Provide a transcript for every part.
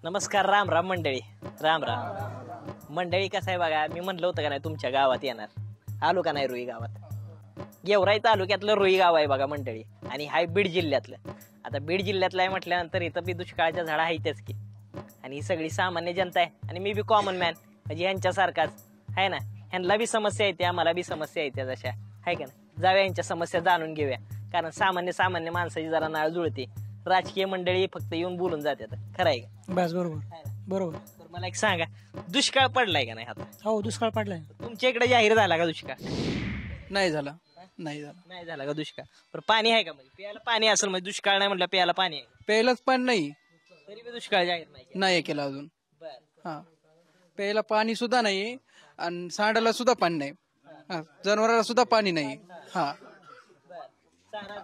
नमस्कार, राम राम मंडळी. राम राम मंडळी. कसं आहे बघा, मी म्हणलं होतं का नाही तुमच्या गावात येणार. आलो का नाही रुई गावात. गेवराई तालुक्यातलं रुई गाव आहे बघा मंडळी, आणि हाय बीड जिल्ह्यातलं. आता बीड जिल्ह्यातलं आहे म्हटल्यानंतर इथं बी दुष्काळाच्या झाडा आहेतच की, आणि ही सगळी सामान्य जनता आहे, आणि मी बी कॉमन मॅन म्हणजे ह्यांच्यासारखाच आहे ना. ह्यांना बी समस्या येते, आम्हाला बी समस्या येते जशा आहे का ना. जाऊया यांच्या समस्या जाणून घेऊया, कारण सामान्य माणसाची जरा नाळ जुळते. राजकीय मंडळी फक्त येऊन बोलून जातात. खरं आहे का? बस बरोबर बरोबर. तर मला एक सांगा, दुष्काळ पडलाय का नाही आता? हो, दुष्काळ पडलाय. तुमच्या इकडे जाहीर झाला का दुष्काळ? नाही झाला. नाही झाला का दुष्काळ? पण पाणी आहे का? म्हणजे प्यायला पाणी असेल, म्हणजे दुष्काळ नाही म्हटलं प्यायला पाणी आहे. प्यायलाच पाणी नाही, तरी बी दुष्काळ जाहीर नाही केला अजून. बर. हा, प्यायला पाणी सुद्धा नाही, आणि सांडायला सुद्धा पाणी नाही, जनावराला सुद्धा पाणी नाही. हा,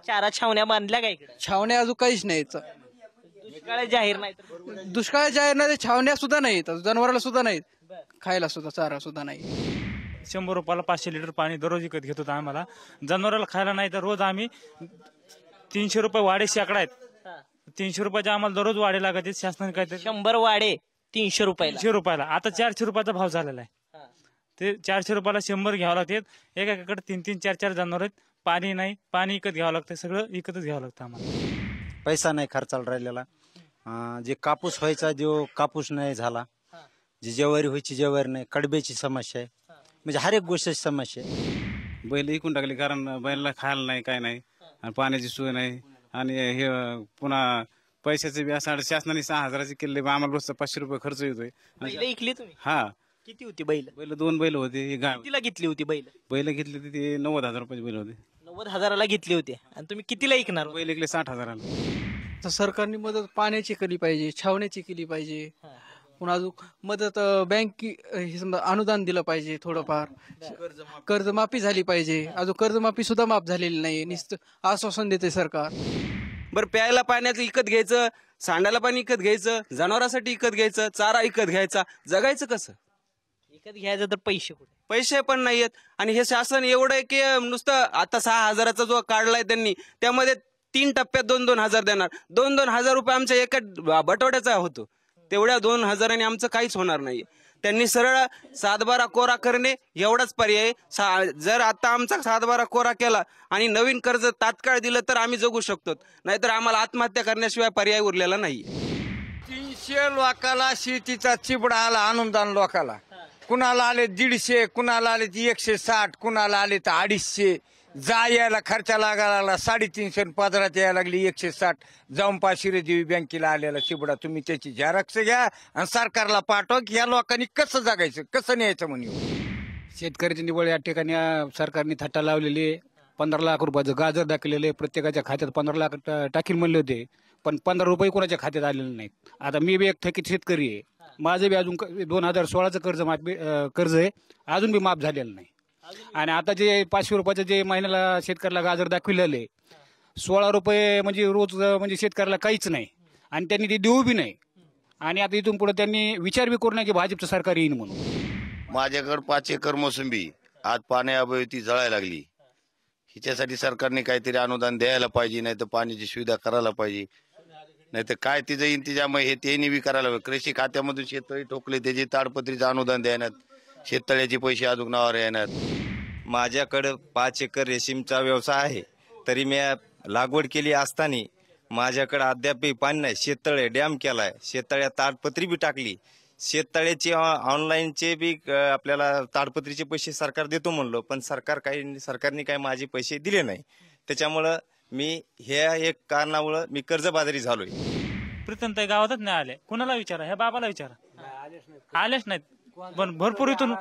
चारा छावण्या बांधल्या का इकडे? छावण्या अजून काहीच नाही. दुष्काळ जाहीर नाही तर दुष्काळ जाहीर नाही, छावण्या सुद्धा नाहीत, जनावराला सुद्धा नाहीत, खायला सुद्धा चारा सुद्धा नाही. 100 रुपयाला 500 लिटर पाणी दररोज विकत घेत होतो आम्हाला. जनावराला खायला नाही तर रोज आम्ही 300 रुपये वाढे शेकडा आहेत. 300 रुपयाचे आम्हाला दररोज वाढे लागत आहेत. शासनाने काय 100 वाढे 300 रुपये. 300 रुपयाला आता 400 रुपयाचा भाव झालेला आहे. ते 400 रुपयाला 100 घ्यावं लागतात. एकाकडे 3-3, 4-4 जनावर आहेत. पाणी नाही, पाणी विकत घ्यावं लागतं, सगळं विकतच घ्यावं लागतं आम्हाला. पैसा नाही खर्चाला राहिलेला. जे कापूस व्हायचा जो कापूस नाही झाला, जी ज्वारी व्हायची ज्वारी नाही, कडब्याची समस्या आहे, म्हणजे हर एक गोष्टीची समस्या आहे. बैल विकून टाकली, कारण बैलाला खायला नाही, काय नाही, आणि पाण्याची सोय नाही. आणि हे पुन्हा पैशाचे बी असं शासनाने 6,000चे केले, आम्हाला रोजचा 500 रुपये खर्च येतोय. इकली तुम्ही? हा. किती होती बैल? 2 बैल होते. कितीला घेतली होती बैल? बैल घेतली होती ते 90,000 रुपयाचे बैल होते. 90,000ला घेतली होती. आणि तुम्ही कितीला ऐकणार? बैल विकले 60,000ला. तर सरकारने मदत पाण्याची केली पाहिजे, छावण्याची केली पाहिजे, पुन्हा अजून मदत बँक हे समजा अनुदान दिलं पाहिजे, थोडंफार कर्जमाफी झाली पाहिजे. अजून कर्जमाफी सुद्धा माफ झालेली नाही, नुसतं आश्वासन देते सरकार. बरं, प्यायला पाण्याचं विकत घ्यायचं, सांडायला पाणी विकत घ्यायचं, जनावरांसाठी विकत घ्यायचं, चारा विकत घ्यायचा, जगायचं कसं? विकत घ्यायचं तर पैसे कुठे? पैसे पण नाहीयेत. आणि हे शासन एवढं आहे की नुसतं आता 6,000चा जो काढलाय त्यांनी, त्यामध्ये 3 टप्प्यात 2-2 हजार देणार. 2-2 हजार रुपये आमच्या एका बटवड्याचा होतो. तेवढ्या 2 हजारांनी आमचं काहीच होणार नाही. त्यांनी सरळ 7-12 कोरा करणे एवढाच पर्याय. जर आता आमचा 7-12 कोरा केला आणि नवीन कर्ज तात्काळ दिलं तर आम्ही जगू शकतो, नाहीतर आम्हाला आत्महत्या करण्याशिवाय पर्याय उरलेला नाही. 300 लोकाला शेतीचा चिबडा आला, अनुदान लोकाला. कुणाला आले 150, कुणाला आले 160, कुणाला आले तर 250. यायला खर्चा लागायला लागला 350, पदरात यायला लागली 160. जाऊन शिरदेवी बँकेला आलेला चिबडा तुम्ही त्याची झेरॉक्स घ्या आणि सरकारला पाठवा की या लोकांनी कसं जगायचं, कसं न्यायचं म्हणून. शेतकऱ्याच्या निवड या ठिकाणी सरकारने थट्टा लावलेली. 15 लाख रुपयाचं गाजर दाखवलेले, प्रत्येकाच्या खात्यात 15 लाख टाकील म्हणले होते, पण 15 रुपये कोणाच्या खात्यात आलेले नाहीत. आता मी बी एक थकीत शेतकरी आहे, माझं बी अजून 2016चं कर्ज आहे, अजून बी माफ झालेलं नाही. आणि आता जे 500 रुपयाचं जे महिन्याला शेतकऱ्याला गाजर दाखविलेले 16 रुपये म्हणजे रोज, म्हणजे शेतकऱ्याला काहीच नाही, आणि त्यांनी ते देऊ बी नाही. आणि आता इथून पुढे त्यांनी विचार बी करू नये की भाजपचं सरकार येईल म्हणून. माझ्याकडे 5 एकर मोसंबी आज पाण्याअभावी ती जळायला लागली. हिच्यासाठी सरकारने काहीतरी अनुदान द्यायला पाहिजे, नाही तर पाण्याची सुविधा करायला पाहिजे, नाही तर काय तिचं इंतजाम हे त्यांनी बी करायला पाहिजे. कृषी खात्यामधून शेततळी ठोकले, त्याची ताडपत्रीचं अनुदान द्यायनात, शेततळ्याचे पैसे अजून नावावर येणार. माझ्याकडे 5 एकर रेशीमचा व्यवसाय आहे, तरी मी लागवड केली असताना माझ्याकडे अद्यापही पाणी नाही. शेततळे डॅम केलाय, शेततळ्यात ताडपत्री बी टाकली, शेततळ्याचे ऑनलाईनचे बी आपल्याला ताडपत्रीचे पैसे सरकार देतो म्हणलो, पण सरकारने काही माझे पैसे दिले नाही. त्याच्यामुळं मी ह्या एक कारणामुळं मी कर्जबाजारी झालोय. प्रीतमताई गावातच नाही आले. कुणाला विचारा, ह्या बाबाला विचारा, आलेच नाहीत. पण भरपूर इथून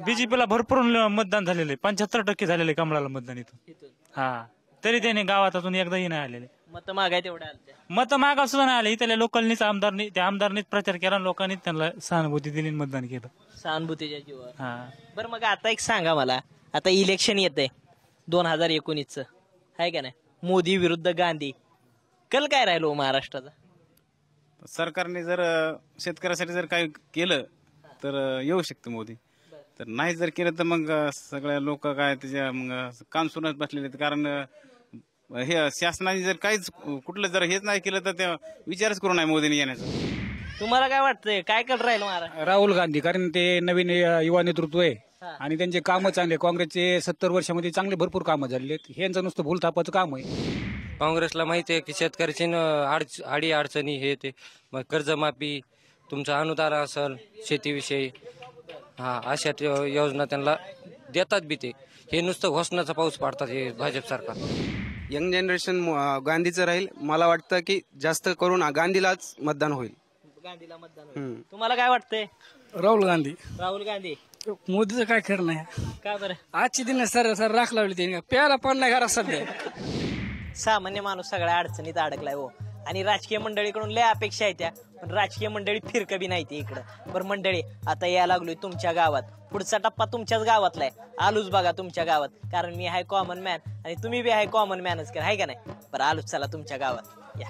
बीजेपीला भरपूर मतदान झालेले, 75% झालेले कमळाला मतदान इथून. हा, तरी त्याने गावात अजून एकदाही नाही आलेले. मत मागाय तेवढ्या मत मागा सुद्धा नाही आले. इथल्या लोकलनीच आमदारनीच प्रचार केला, लोकांनीच त्यांना सहानुभूती दिली, मतदान केलं सहानुभूतीच्या जीवावर. हा, बरं मग आता एक सांगा मला, आता इलेक्शन येत आहे 2019चं, आहे का नाही? मोदी विरुद्ध गांधी, कल काय राहिलो महाराष्ट्राचा? सरकारने जर शेतकऱ्यासाठी जर काही केलं तर येऊ शकतं मोदी, तर नाही जर केलं तर मग सगळ्या लोक काय त्याच्या मग काम सुरूच बसलेले. कारण हे शासनाने जर काहीच कुठलं जर हेच नाही केलं तर ते विचारच करू नये मोदींनी येण्याचा. तुम्हाला काय वाटतंय काय कर राहील महाराज? राहुल गांधी, कारण ते नवीन युवा नेतृत्व आहे आणि त्यांचे कामं चांगले. काँग्रेसचे 70 वर्षामध्ये चांगले भरपूर कामं झालेली आहेत. हे यांचं नुसतं भूलथापाचं काम आहे. काँग्रेसला माहिती आहे की शेतकऱ्याची आडी अडचणी हे ते मग कर्जमाफी, तुमचं अनुदान असेल शेतीविषयी, अशा योजना त्यांना देतात बी. ते हे नुसतं घोषणाचा पाऊस पाडतात हे भाजप सरकार. यंग जनरेशन गांधीचं राहील. मला वाटतं की जास्त करून गांधीलाच मतदान होईल. गांधीला मतदान होईल. तुम्हाला काय वाटतंय? राहुल गांधी. राहुल गांधी. मोदीचं काय खरं नाही. का बरं? आजची दिन सर राख लावली त्यांनी, प्यायला पण नाही घरात सध्या. सामान्य माणूस सगळ्या अडचणीत अडकलाय हो. आणि राजकीय मंडळीकडून लय अपेक्षा आहेत त्या, पण राजकीय मंडळी फिरकं बी नाही ती इकडं. बरं मंडळी, आता यायला लागलोय तुमच्या गावात. पुढचा टप्पा तुमच्याच गावातला आहे. आलोच बघा तुमच्या गावात, कारण मी आहे कॉमन मॅन आणि तुम्ही बी आहे कॉमन मॅनच कर, आहे का नाही? बरं आलोच, चला तुमच्या गावात या.